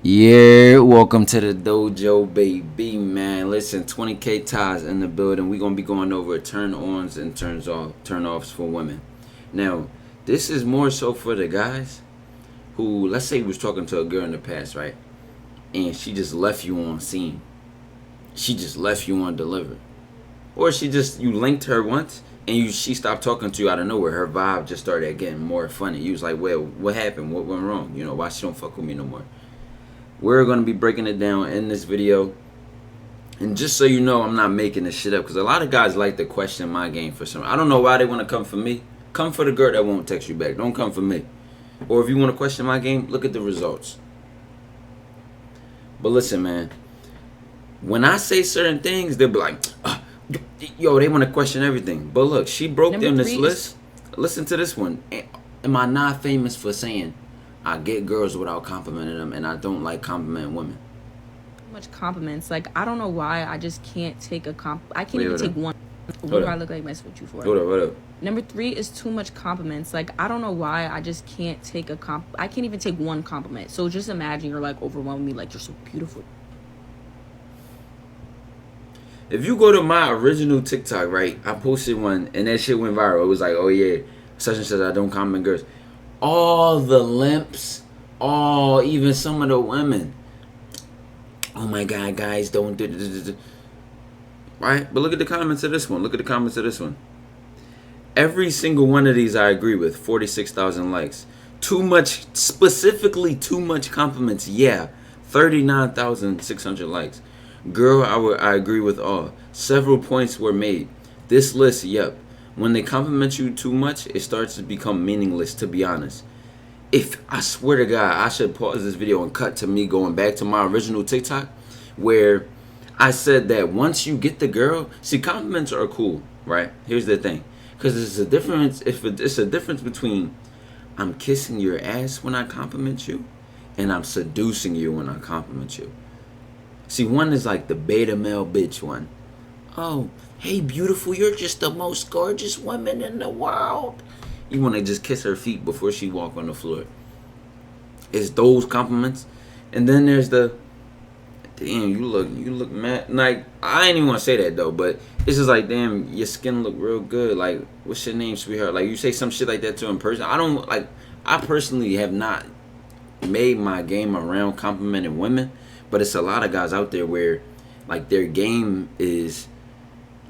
Yeah, welcome to the dojo, baby, man. Listen, 20K ties in the building. We're gonna be going over turn-ons and turn-offs for women. Now, this is more so for the guys who, let's say, was talking to a girl in the past, right? And she just left you on scene. She just left you on delivered, or you linked her once and she stopped talking to you out of nowhere. Her vibe just started getting more funny. You was like, well, what happened? What went wrong? You know, why she don't fuck with me no more? We're going to be breaking it down in this video. And just so you know, I'm not making this shit up, because a lot of guys like to question my game for some. I don't know why they want to come for me. Come for the girl that won't text you back. Don't come for me. Or if you want to question my game, look at the results. But listen, man. When I say certain things, they'll be like, yo, they want to question everything. But look, she broke down this list. Listen to this one. Am I not famous for saying I get girls without complimenting them, and I don't like complimenting women? Much compliments. Like, I don't know why I just can't take a I can't even take one. What do I look like messing with you for? What up? Number 3 is too much compliments. Like, I don't know why I just can't take I can't even take one compliment. So just imagine you're like overwhelming me, like, you're so beautiful. If you go to my original TikTok, right, I posted one and that shit went viral. It was like, oh yeah, such and such, I don't compliment girls. All the limps, even some of the women, oh my god, guys, don't do. Right? But look at the comments of this one. Every single one of these I agree with. 46,000 likes. Specifically too much compliments. Yeah. 39,600 likes. Girl, I agree with all. Several points were made. This list, yep. When they compliment you too much, it starts to become meaningless, to be honest. I swear to God, I should pause this video and cut to me going back to my original TikTok, where I said that once you get the girl, see, compliments are cool, right? Here's the thing. Because it's a difference between I'm kissing your ass when I compliment you and I'm seducing you when I compliment you. See, one is like the beta male bitch one. Oh, hey, beautiful, you're just the most gorgeous woman in the world. You want to just kiss her feet before she walk on the floor. It's those compliments. And then there's the, damn, you look mad. Like, I ain't even want to say that, though, but it's just like, damn, your skin look real good. Like, what's your name, sweetheart? Like, you say some shit like that to him in person. I personally have not made my game around complimenting women, but it's a lot of guys out there where, like, their game is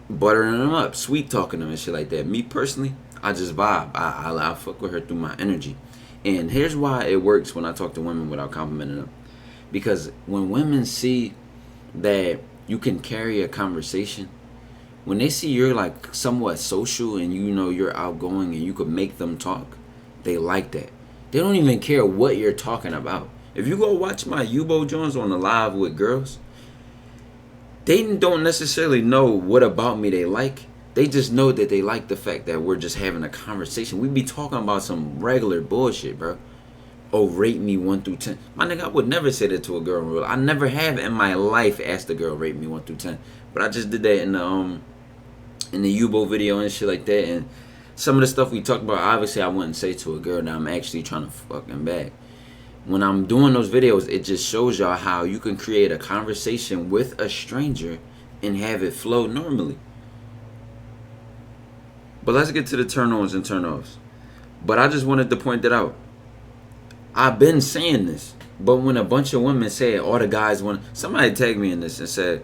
buttering them up, sweet talking them and shit like that. Me personally, I just vibe. I fuck with her through my energy. And here's why it works when I talk to women without complimenting them. Because when women see that you can carry a conversation, when they see you're like somewhat social and you know you're outgoing and you could make them talk, they like that. They don't even care what you're talking about. If you go watch my Yubo Jones on the live with girls, they don't necessarily know what about me they like. They just know that they like the fact that we're just having a conversation. We be talking about some regular bullshit, bro. Oh, rate me 1 through 10. My nigga, I would never say that to a girl in real life. I never have in my life asked a girl rate me 1 through 10. But I just did that in the Yubo video and shit like that. And some of the stuff we talked about, obviously I wouldn't say to a girl that I'm actually trying to fucking bag. When I'm doing those videos, it just shows y'all how you can create a conversation with a stranger and have it flow normally. But let's get to the turn-ons and turn-offs. But I just wanted to point that out. I've been saying this, but when a bunch of women say it, all the guys want... Somebody tagged me in this and said...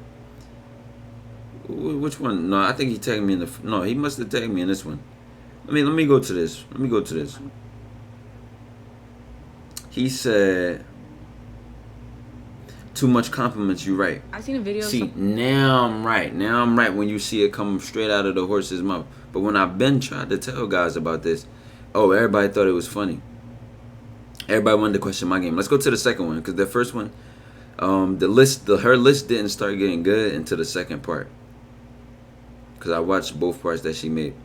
Which one? No, I think he tagged me in the... No, he must have tagged me in this one. Let me go to this. He said... Too much compliments, you right. I seen a video. See, now I'm right. When you see it come straight out of the horse's mouth. But when I've been trying to tell guys about this, everybody thought it was funny. Everybody wanted to question my game. Let's go to the second one, because the first one, her list didn't start getting good until the second part. Because I watched both parts that she made.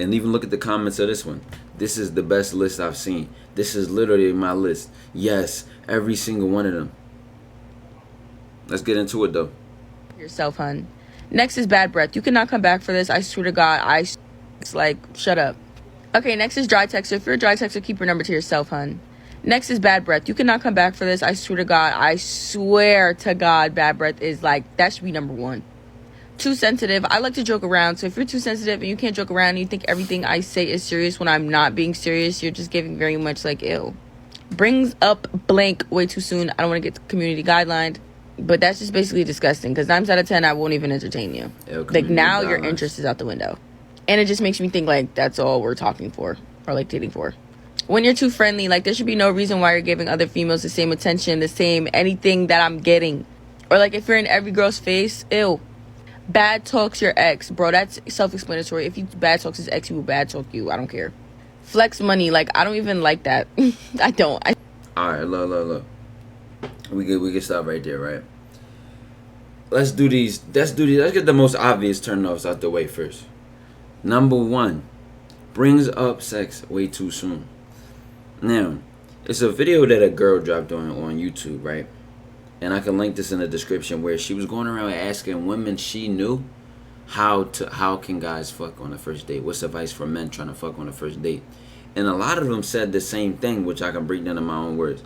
And even look at the comments of this one. This is the best list I've seen. This is literally my list. Yes, every single one of them. Let's get into it, though. Yourself, hun. Next is bad breath. You cannot come back for this. I swear to God. It's like, shut up. Okay, next is dry texture. If you're a dry texture, keep your number to yourself, hun. Next is bad breath. You cannot come back for this. I swear to God. I swear to God, bad breath is like, that should be number one. Too sensitive. I like to joke around. So if you're too sensitive and you can't joke around and you think everything I say is serious when I'm not being serious, you're just giving very much like, ew. Brings up blank way too soon. I don't want to get community guidelined. But that's just basically disgusting. Because 9 out of 10, I won't even entertain you. Like, now your interest is out the window. And it just makes me think, like, that's all we're talking for. Or, like, dating for. When you're too friendly, like, there should be no reason why you're giving other females the same attention, the same anything that I'm getting. Or, like, if you're in every girl's face, ew. Bad talks your ex. Bro, that's self-explanatory. If you bad talks his ex, he will bad talk you. I don't care. Flex money. Like, I don't even like that. I don't. Alright, look. We can stop right there, right? Let's do these. Let's get the most obvious turn-offs out the way first. Number 1. Brings up sex way too soon. Now, it's a video that a girl dropped on YouTube, right? And I can link this in the description, where she was going around asking women she knew how can guys fuck on the first date? What's advice for men trying to fuck on the first date? And a lot of them said the same thing, which I can break down in my own words.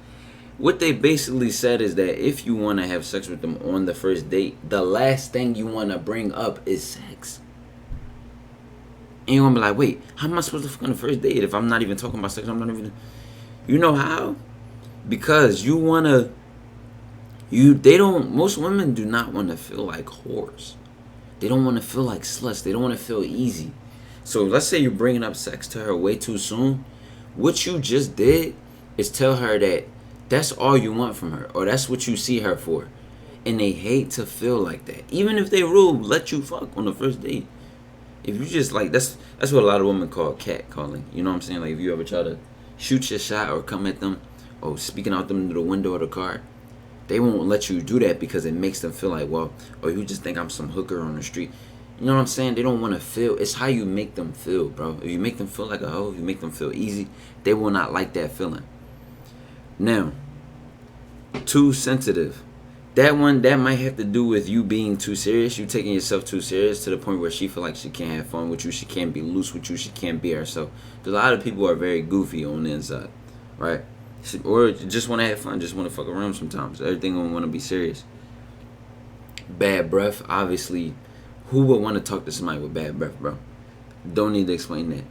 What they basically said is that if you want to have sex with them on the first date, the last thing you want to bring up is sex. And you're going to be like, wait, how am I supposed to fuck on the first date if I'm not even talking about sex? I'm not even... You know how? Because you want to... Most women do not want to feel like whores. They don't want to feel like sluts. They don't want to feel easy. So let's say you're bringing up sex to her way too soon. What you just did is tell her that that's all you want from her, or that's what you see her for. And they hate to feel like that. Even if they let you fuck on the first date. If you just like, that's what a lot of women call catcalling. You know what I'm saying? Like, if you ever try to shoot your shot or come at them or speaking out them to the window of the car, they won't let you do that because it makes them feel like, well, or you just think I'm some hooker on the street. You know what I'm saying? They don't want to feel. It's how you make them feel, bro. If you make them feel like a hoe, if you make them feel easy, they will not like that feeling. Now, too sensitive. That might have to do with you being too serious. You taking yourself too serious to the point where she feel like she can't have fun with you. She can't be loose with you. She can't be herself. Because a lot of people are very goofy on the inside, right? Or just want to have fun. Just want to fuck around sometimes. Everything don't want to be serious. Bad breath. Obviously, who would want to talk to somebody with bad breath, bro? Don't need to explain that.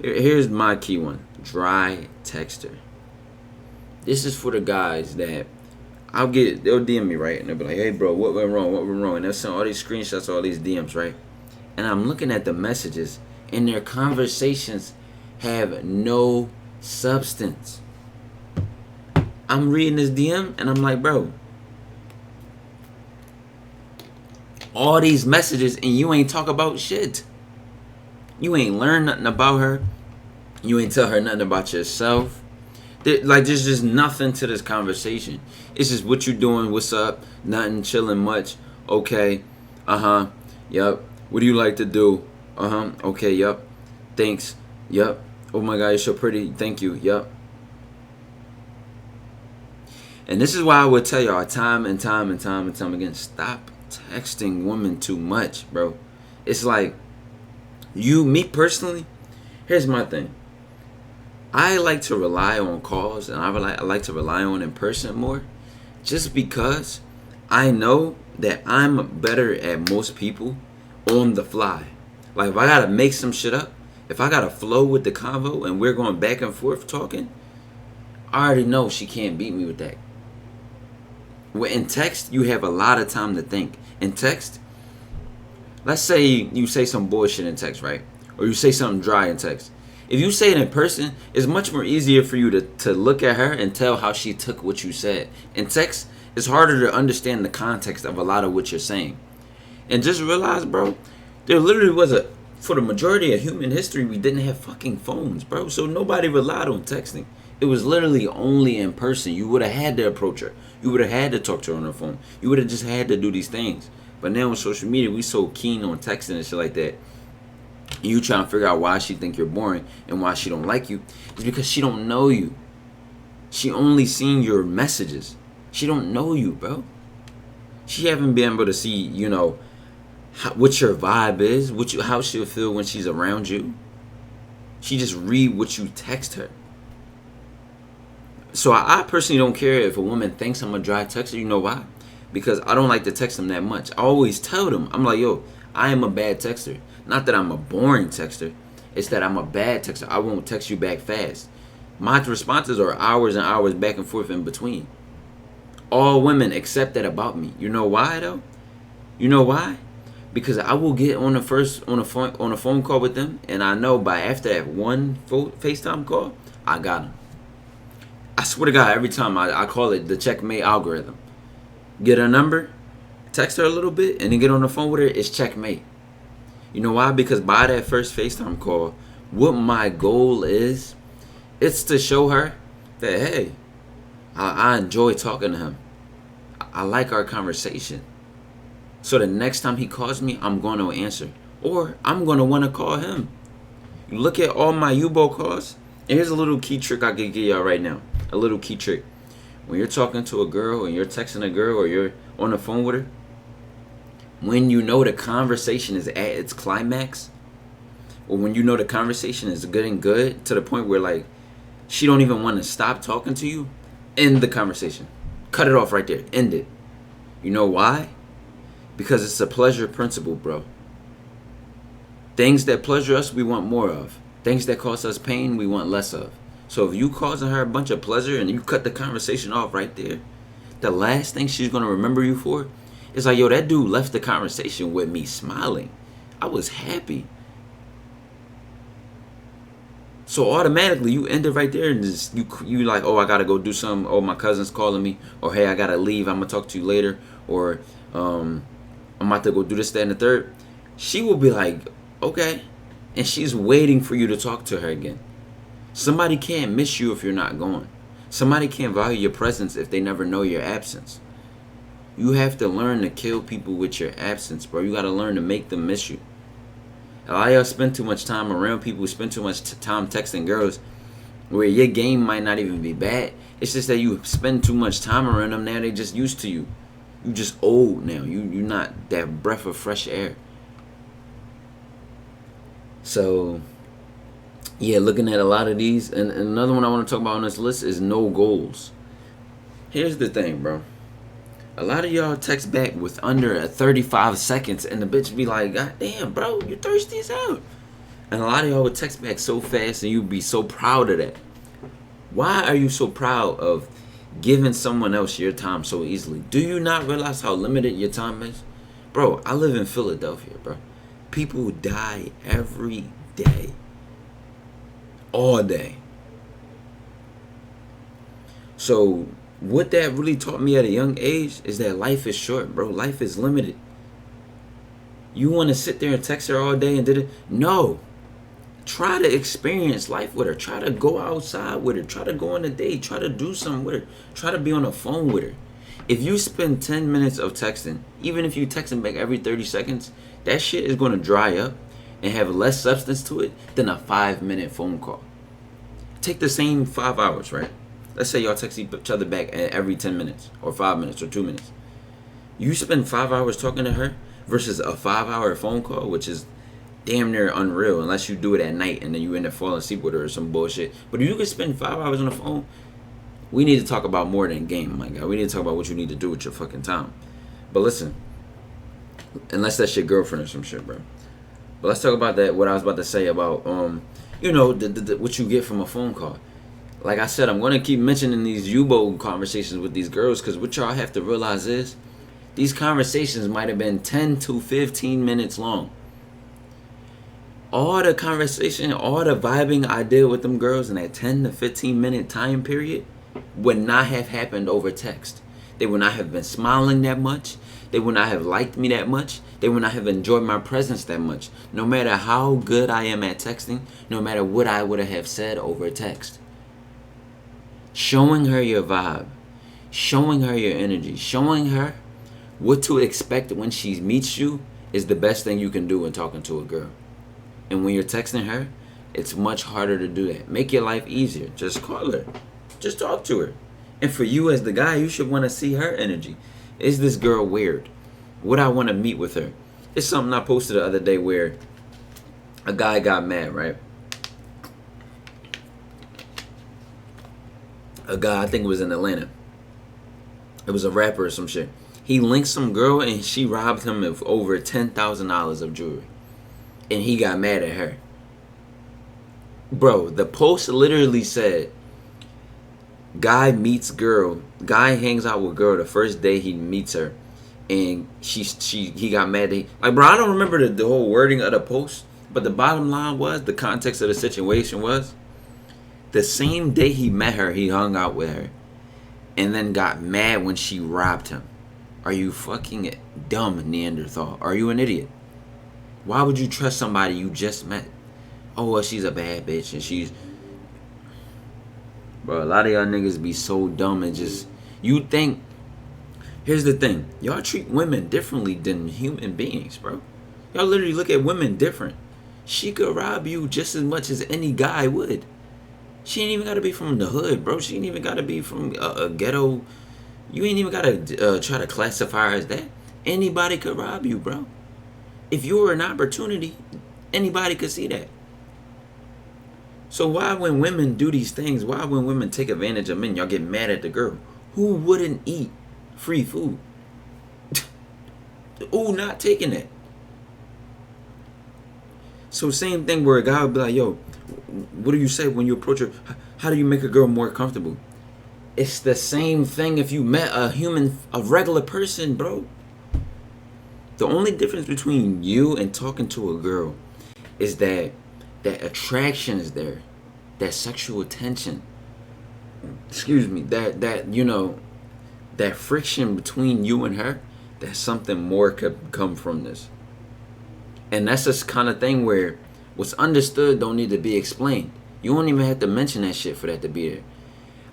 Here's my key one. Dry texture. This is for the guys that they'll DM me, right? And they'll be like, hey, bro, what went wrong? And they'll send all these screenshots, all these DMs, right? And I'm looking at the messages, and their conversations have no substance. I'm reading this DM, and I'm like, bro, all these messages, and you ain't talk about shit. You ain't learn nothing about her. You ain't tell her nothing about yourself. There's just nothing to this conversation. It's just what you doing, what's up, nothing, chilling much. Okay, yep. What do you like to do? Okay, yep. Thanks, yep. Oh my God, you're so pretty. Thank you, yep. And this is why I would tell y'all time and time again, stop texting women too much, bro. It's like, me personally, here's my thing. I like to rely on calls, and I like to rely on in person more, just because I know that I'm better at most people on the fly. Like, if I gotta make some shit up, if I gotta flow with the convo and we're going back and forth talking, I already know she can't beat me with that. In text, you have a lot of time to think. In text, let's say you say some bullshit in text, right? Or you say something dry in text. If you say it in person, it's much more easier for you to look at her and tell how she took what you said. In text, it's harder to understand the context of a lot of what you're saying. And just realize, bro, there literally for the majority of human history, we didn't have fucking phones, bro. So nobody relied on texting. It was literally only in person. You would have had to approach her. You would have had to talk to her on the phone. You would have just had to do these things. But now on social media, we so keen on texting and shit like that. You trying to figure out why she think you're boring and why she don't like you. It's because she don't know you. She only seen your messages. She don't know you, bro. She haven't been able to see, what your vibe is, how she'll feel when she's around you. She just read what you text her. So I personally don't care if a woman thinks I'm a dry texter. You know why? Because I don't like to text them that much. I always tell them, I'm like, yo, I am a bad texter. Not that I'm a boring texter. It's that I'm a bad texter. I won't text you back fast. My responses are hours and hours back and forth in between. All women accept that about me. You know why though? You know why? Because I will get on a phone call with them, and I know by after that one FaceTime call, I got them. I swear to God, every time I call it the checkmate algorithm. Get a number, text her a little bit, and then get on the phone with her. It's checkmate. You know why? Because by that first FaceTime call, what my goal is, it's to show her that, hey, I enjoy talking to him. I like our conversation. So the next time he calls me, I'm going to answer. Or I'm going to want to call him. You look at all my U-boat calls. And here's a little key trick I can give y'all right now. A little key trick. When you're talking to a girl and you're texting a girl or you're on the phone with her, when you know the conversation is at its climax, or when you know the conversation is getting good to the point where like she don't even want to stop talking to you, end the conversation. Cut it off right there. End it. You know why? Because it's a pleasure principle, bro. Things that pleasure us, we want more of. Things that cause us pain, we want less of. So if you causing her a bunch of pleasure and you cut the conversation off right there, the last thing she's going to remember you for is like, yo, that dude left the conversation with me smiling. I was happy. So automatically you end it right there and just you like, oh, I got to go do something. Oh, my cousin's calling me. Or hey, I got to leave. I'm going to talk to you later. Or I'm about to go do this, that, and the third. She will be like, okay. And she's waiting for you to talk to her again. Somebody can't miss you if you're not going. Somebody can't value your presence if they never know your absence. You have to learn to kill people with your absence, bro. You got to learn to make them miss you. A lot of y'all spend too much time around people who spend too much time texting girls where your game might not even be bad. It's just that you spend too much time around them now. They just used to you. You just old now. You're not that breath of fresh air. So, yeah, looking at a lot of these. And another one I want to talk about on this list is no goals. Here's the thing, bro. A lot of y'all text back with under 35 seconds, and the bitch be like, God damn, bro, you thirsty as hell. And a lot of y'all would text back so fast, and you'd be so proud of that. Why are you so proud of giving someone else your time so easily? Do you not realize how limited your time is? Bro, I live in Philadelphia, bro. People die every day. All day. So what that really taught me at a young age is that life is short, bro. Life is limited. You want to sit there and text her all day and did it? No. Try to experience life with her. Try to go outside with her. Try to go on a date. Try to do something with her. Try to be on the phone with her. If you spend 10 minutes of texting, even if you texting back every 30 seconds, that shit is going to dry up and have less substance to it than a 5-minute phone call. Take the same 5 hours, right? Let's say y'all text each other back every 10 minutes or 5 minutes or 2 minutes. You spend 5 hours talking to her versus a 5-hour phone call, which is damn near unreal unless you do it at night and then you end up falling asleep with her or some bullshit. But if you can spend 5 hours on the phone, we need to talk about more than game, my guy. We need to talk about what you need to do with your fucking time. But listen, unless that's your girlfriend or some shit, bro. But let's talk about that. What I was about to say about what you get from a phone call. Like I said, I'm going to keep mentioning these U-boat conversations with these girls because what y'all have to realize is these conversations might have been 10 to 15 minutes long. All the conversation, all the vibing I did with them girls in that 10 to 15 minute time period would not have happened over text. They would not have been smiling that much. They would not have liked me that much. They would not have enjoyed my presence that much. No matter how good I am at texting, no matter what I would have said over text. Showing her your vibe, showing her your energy, showing her what to expect when she meets you is the best thing you can do when talking to a girl. And when you're texting her, it's much harder to do that. Make your life easier. Just call her. Just talk to her. And for you as the guy, you should want to see her energy. Is this girl weird? Would I want to meet with her? It's something I posted the other day where a guy got mad, right? A guy, I think it was in Atlanta. It was a rapper or some shit. He linked some girl and she robbed him of over $10,000 of jewelry. And he got mad at her. Bro, the post literally said, guy meets girl. Guy hangs out with girl the first day he meets her. And he got mad at like, bro, I don't remember the whole wording of the post. But the bottom line was, the context of the situation was, the same day he met her, he hung out with her. And then got mad when she robbed him. Are you fucking dumb, Neanderthal? Are you an idiot? Why would you trust somebody you just met? Oh, well, she's a bad bitch and she's... Bro, a lot of y'all niggas be so dumb and just... You think... Here's the thing. Y'all treat women differently than human beings, bro. Y'all literally look at women different. She could rob you just as much as any guy would. She ain't even got to be from the hood, bro. She ain't even got to be from a ghetto. You ain't even got to try to classify her as that. Anybody could rob you, bro. If you were an opportunity, anybody could see that. So why when women do these things, why when women take advantage of men, y'all get mad at the girl? Who wouldn't eat free food? Ooh, not taking it. So same thing where a guy would be like, yo, what do you say when you approach her? How do you make a girl more comfortable? It's the same thing if you met a regular person, bro. The only difference between you and talking to a girl is that attraction is there. That sexual tension. Excuse me. That friction between you and her, that something more could come from this. And that's this kind of thing where what's understood don't need to be explained. You don't even have to mention that shit for that to be there.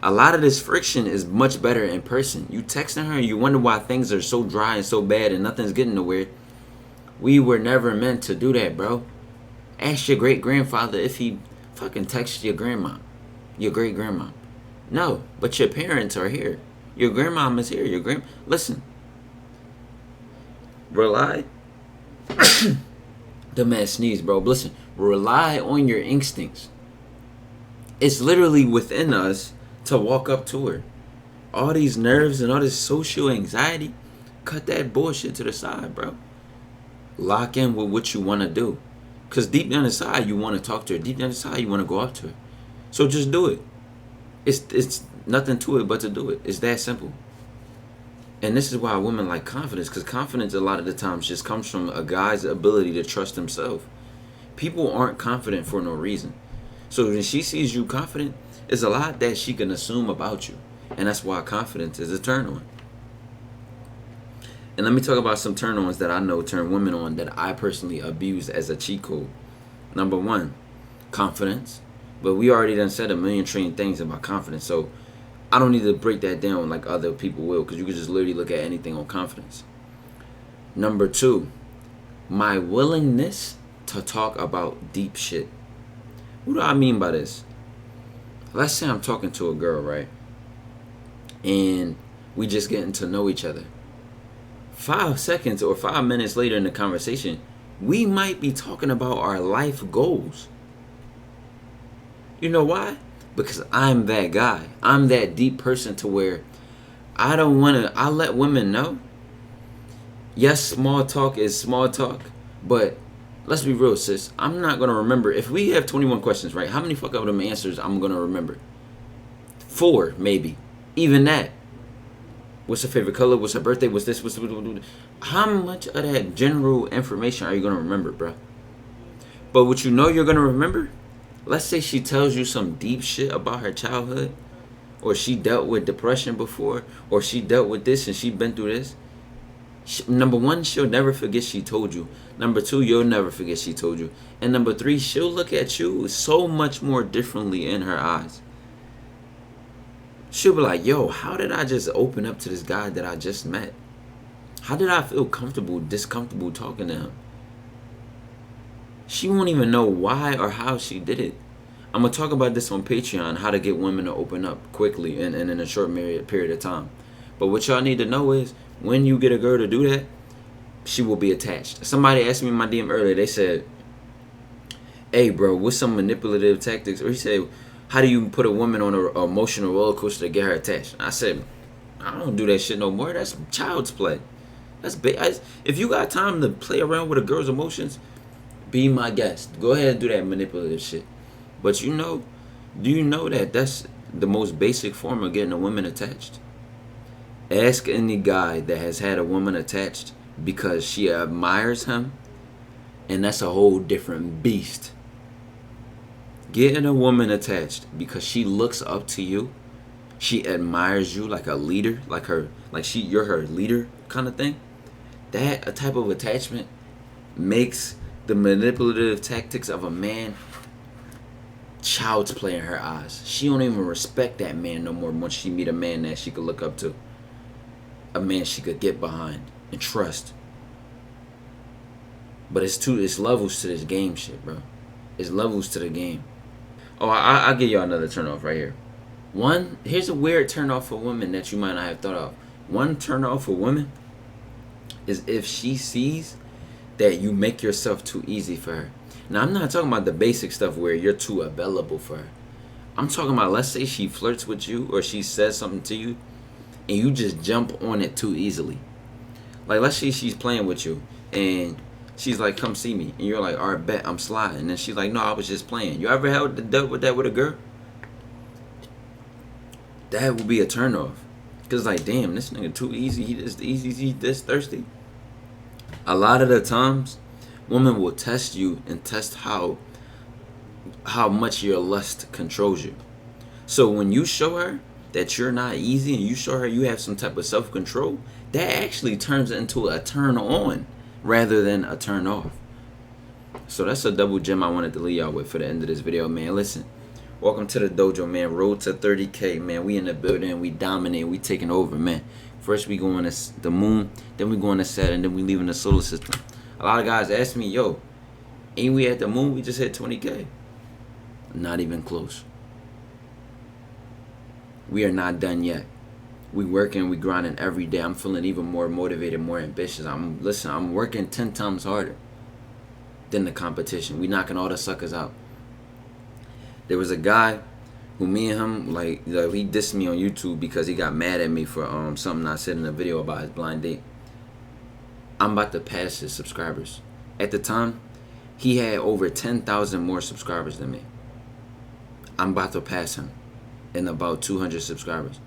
A lot of this friction is much better in person. You texting her, you wonder why things are so dry and so bad and nothing's getting nowhere. We were never meant to do that, bro. Ask your great-grandfather if he fucking texted your grandma, your great-grandma. No, but your parents are here. Your grandmom is here. Listen. Rely. The man sneezed, bro. Listen, rely on your instincts. It's literally within us to walk up to her. All these nerves and all this social anxiety, cut that bullshit to the side, bro. Lock in with what you want to do. Because deep down inside, you want to talk to her. Deep down inside, you want to go up to her. So just do it. It's nothing to it but to do it. It's that simple. And this is why women like confidence, because confidence a lot of the times just comes from a guy's ability to trust himself. People aren't confident for no reason. So when she sees you confident, there's a lot that she can assume about you. And that's why confidence is a turn on. And let me talk about some turn ons that I know turn women on that I personally abuse as a cheat code. Number one, confidence. But we already done said a million trillion things about confidence. So I don't need to break that down like other people will, because you can just literally look at anything on confidence. Number two, my willingness to talk about deep shit. What do I mean by this? Let's say I'm talking to a girl, right? And we just getting to know each other. 5 seconds or 5 minutes later in the conversation, we might be talking about our life goals. You know why? Because I'm that guy. I'm that deep person to where I let women know. Yes, small talk is small talk, but let's be real, sis. I'm not going to remember. If we have 21 questions, right? How many fuck up them answers I'm going to remember? 4, maybe. Even that. What's her favorite color? What's her birthday? What's this? How much of that general information are you going to remember, bro? But what you know you're going to remember? Let's say she tells you some deep shit about her childhood, or she dealt with depression before, or she dealt with this and she been through this. Number one, she'll never forget she told you. Number two, you'll never forget she told you. And number three, she'll look at you so much more differently in her eyes. She'll be like, yo, how did I just open up to this guy that I just met? How did I feel discomfortable talking to him? She won't even know why or how she did it. I'm going to talk about this on Patreon, how to get women to open up quickly and in a short period of time. But what y'all need to know is, when you get a girl to do that, she will be attached. Somebody asked me in my DM earlier, they said, hey bro, what's some manipulative tactics? Or he said, How do you put a woman on a emotional roller coaster to get her attached? I said, I don't do that shit no more. That's child's play. If you got time to play around with a girl's emotions, be my guest. Go ahead and do that manipulative shit. But do you know that that's the most basic form of getting a woman attached? Ask any guy that has had a woman attached because she admires him, and that's a whole different beast. Getting a woman attached because she looks up to you, she admires you like a leader, you're her leader kind of thing. That a type of attachment makes the manipulative tactics of a man child's play in her eyes. She don't even respect that man no more once she meet a man that she could look up to. A man she could get behind and trust. But it's levels to this game shit, bro. It's levels to the game. Oh, I'll give y'all another turn off right here. Here's a weird turn off for women that you might not have thought of. One turn off for women is if she sees that you make yourself too easy for her. Now, I'm not talking about the basic stuff where you're too available for her. I'm talking about, let's say she flirts with you or she says something to you and you just jump on it too easily. Like, let's say she's playing with you and she's like, come see me. And you're like, all right, bet, I'm sliding. And then she's like, no, I was just playing. You ever dealt with that with a girl? That would be a turnoff. Because, like, damn, this nigga too easy. He this thirsty. A lot of the times, women will test you and test how much your lust controls you. So when you show her that you're not easy and you show her you have some type of self-control, that actually turns into a turn on rather than a turn off. So that's a double gem I wanted to leave y'all with for the end of this video, man. Listen, welcome to the dojo, man. Road to 30K, man. We in the building, we dominate, we taking over, man. First we going to the moon, then we going to Saturn, and then we leaving the solar system. A lot of guys ask me, yo, ain't we at the moon? We just hit 20K. Not even close. We are not done yet. We working, we grinding every day. I'm feeling even more motivated, more ambitious. I'm working 10 times harder than the competition. We knocking all the suckers out. There was a guy who me and him, he dissed me on YouTube because he got mad at me for something I said in a video about his blind date. I'm about to pass his subscribers. At the time, he had over 10,000 more subscribers than me. I'm about to pass him in about 200 subscribers.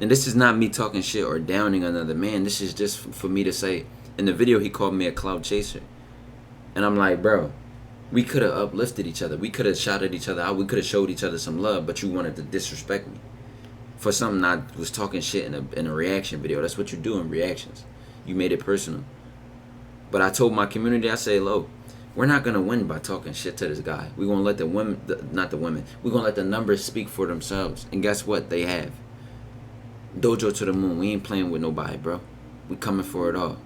And this is not me talking shit or downing another man. This is just for me to say, in the video he called me a cloud chaser. And I'm like, bro, we could have uplifted each other. We could have shouted each other out. We could have showed each other some love, but you wanted to disrespect me for something I was talking shit in a reaction video. That's what you do in reactions. You made it personal. But I told my community, I say, lo, we're not going to win by talking shit to this guy. We're going to let the women, not the women, we're going to let the numbers speak for themselves. And guess what? They have. Dojo to the moon. We ain't playing with nobody, bro. We coming for it all.